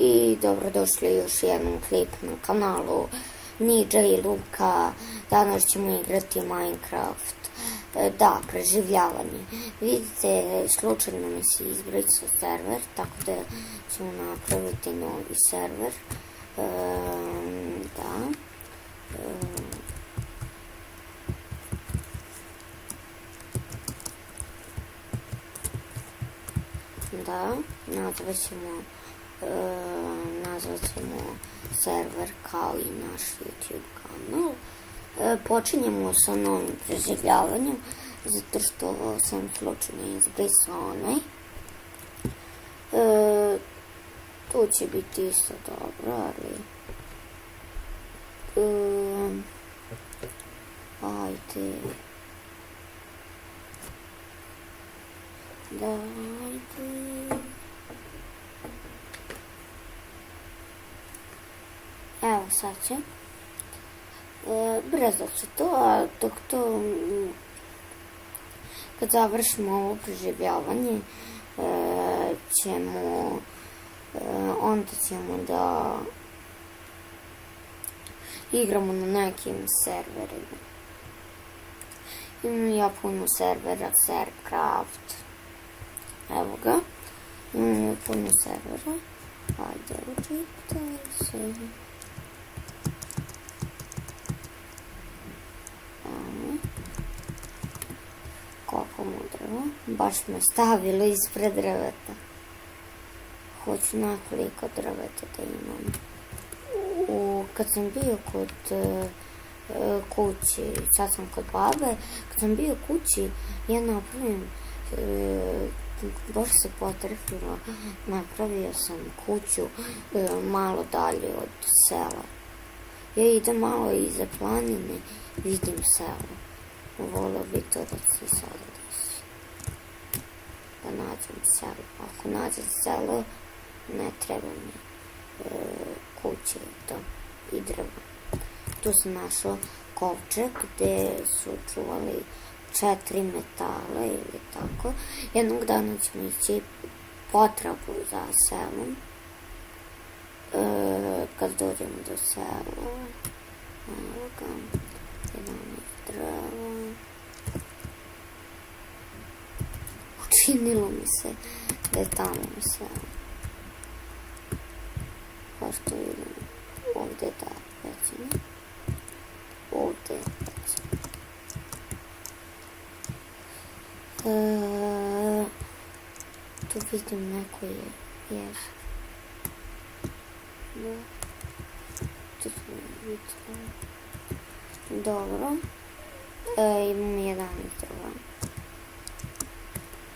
I dobrodošli još jednom klip na kanalu Nidža i Luka. Danas ćemo igrati Minecraft. Da, preživljavanje. Vidite, slučajno mi se izbrisao server, tako da ćemo napraviti novi server. Da. Da, nazvat ćemo server kao i naš YouTube kanal. Počinjemo sa novim preživljavanjem, zato što sam slučajno izbrisao onaj. Tu će biti isto dobro, ali... Ajde... Dajte... Evo sad će. Brzo ću to, a dok to... Kad završimo ovo preživljavanje, onda ćemo da igramo na nekim serverima. Imam ja puno servera, Sercraft. Evo ga. Imam ja puno servera. Ajde, učitaj se. Kopamo drvo. Baš me stavilo ispred drveta. Hoću nekoliko drveta da imam. Kad sam bio kod kući, sad sam kod babe, kad sam bio kući, ja napravim, baš se potrefilo, napravio sam kuću malo dalje od sela. Ja idem malo iza planine, vidim selo. Volio bi to da se sada desi. Da nađem selo. Ako nađem selo, ne treba mi kuće i drvo. Tu sam našao kovčeg gde su čuvali 4 metala ili tako. Jednog dana ćemo ići potragu za selom. Kad dođemo do sela, evo ga, 11 drva. Učinilo mi se da je tamo selo. Kao što vidim, ovdje da, recimo. Ovdje, recimo. Tu vidim neko jezero. Da. Tu smo vidjeli. Dobro. Imam 11 drva.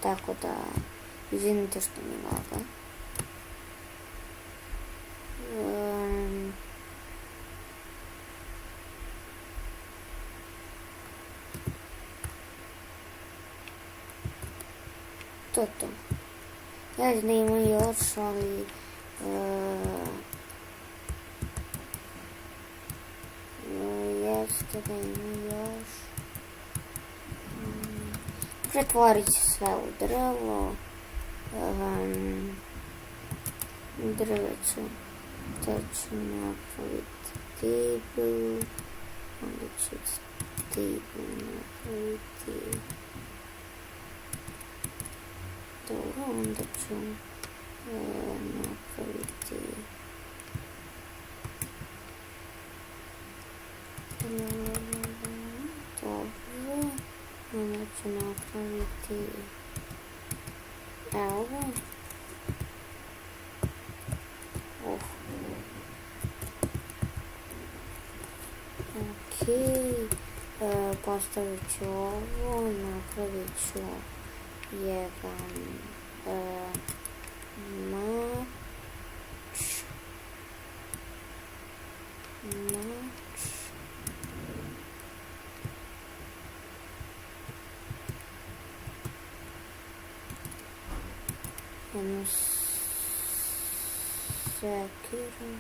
Tako da, izvinite što mi laga. To. Ja znam da ima još, ali... Jeste da ima još. Pretvorit ću sve u drvo. Drveću. To ću napraviti table. Onda ću table napraviti. Dobro, onda ću napraviti dobro, onda ću napraviti evo ga. Postavit ću ovo, napravit ću jedan mač. Jednu sekiru.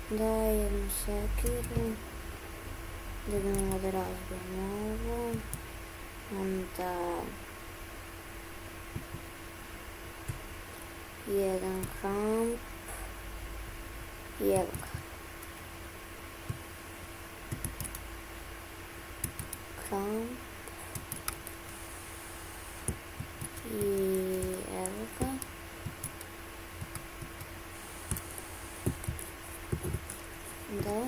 Da, jednu sekiru. Da idemo da razbijem ovo. I evo ga. Kramp. I evo ga. Da.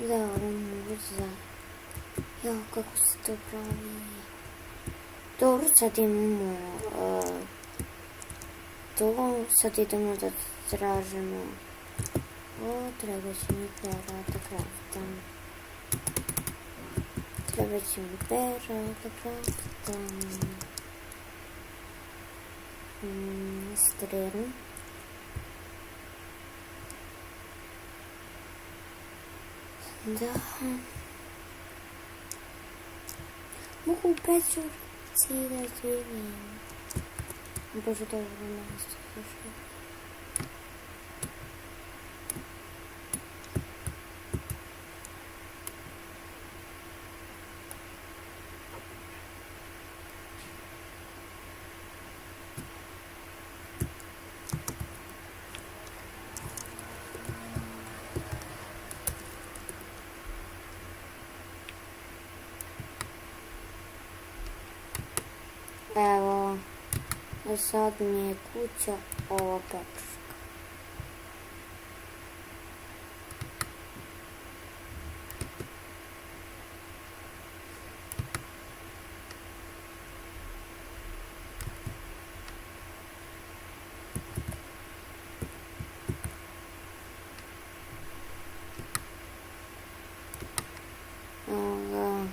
Da, ovo mogu za... Jo, kako se to pravi. Dobro, sad imamo to. Sad idemo da tražimo. O, treba će mi pera da kraftam. Treba će mi pera da kraftam. Strelu. Da. Mogu u pečurci da živim. Bože, dobro mjesto da živim. Evo, sad mi je kuća ova pečurka. Evo ga.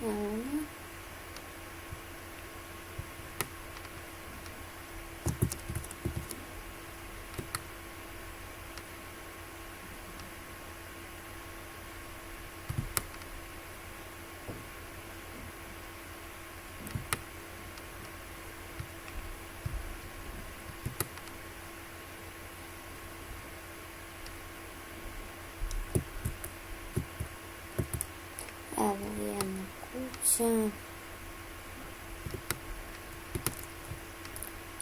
Evo ga. Evo jedna kuća.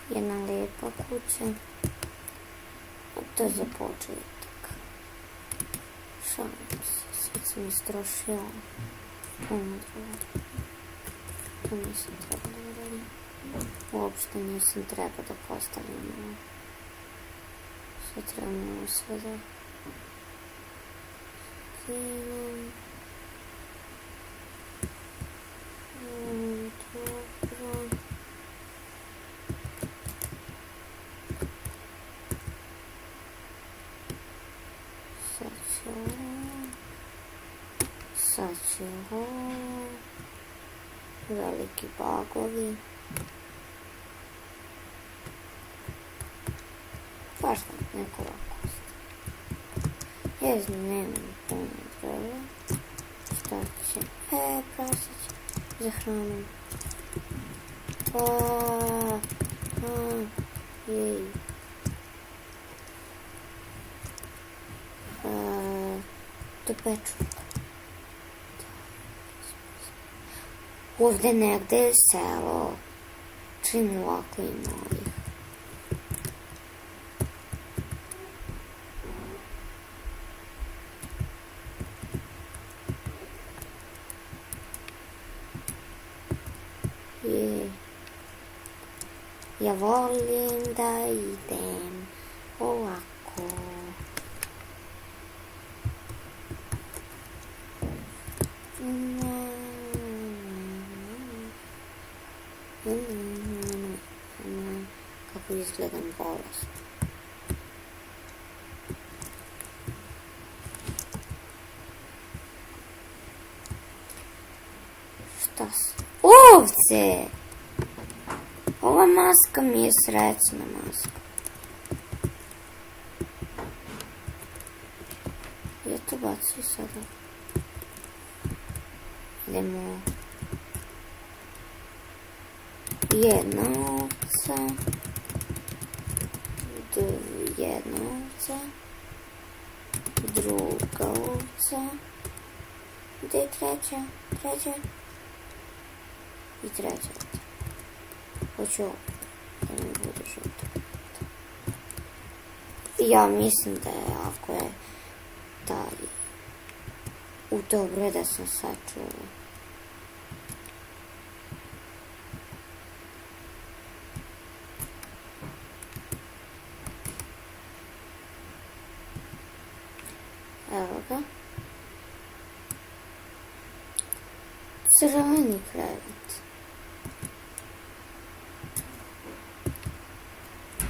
Jedna lijepa kuća. A to je za početak. Šalim se, sad sam istrošila puno druga. To nisam trebala da radim. Uopšte nisam trebala da postavim ovo. Sad trebamo sve da skinem. Dobro. Sad će ovo. Veliki bagovi. Svašta neko ovako ostaje. Ja nemam puno drva. Šta će? Prasić za hranu. Jej. Do pečurka. Ovdje negdje je selo. Čim ovako ima ovih. Ja volim da idem ovako. Kako izgledam bolest. Šta se? se. Ova maska mi je srećna maska. Ja to bacio sada. Idemo. Jedna ovca. Jedna ovca. Druga ovca. Gdje je treća? Treća. I treća. Hoću da mi bude žuto. Ja mislim da je ako je taj... dobro je da sam sačuvala. Evo ga. Crveni krevet.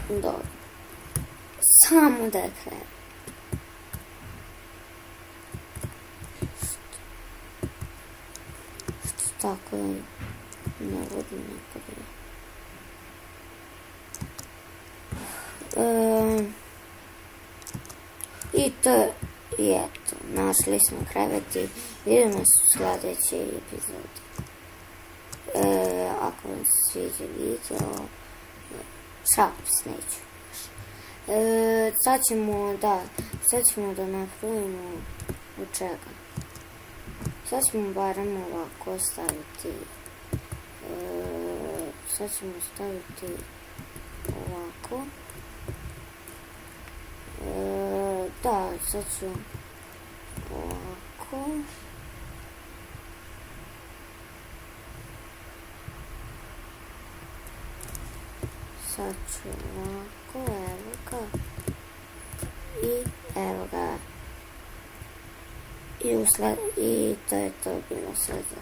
Dobro. Samo da je krevet. Što tako je ne vodim nekada. I to je to. Našli smo krevet i vidimo se u sljedećoj epizodi. Ako vam se sviđa video, šalim se, neću. Sad ćemo da napravimo od čega. Sad ćemo barem ovako staviti. Sad ćemo staviti ovako. Da, sad ću ovako. Sad ću ovako, evo ga. I evo ga. I to je to bilo sada.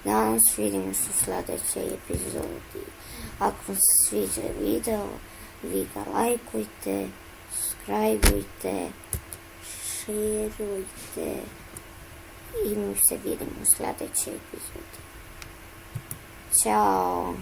Danas vidimo se u sljedećoj epizodi. Ako vam se sviđa video, vi ga lajkujte, subscribeujte, šerujte i mi se vidimo u sljedećoj epizodi. Ćao!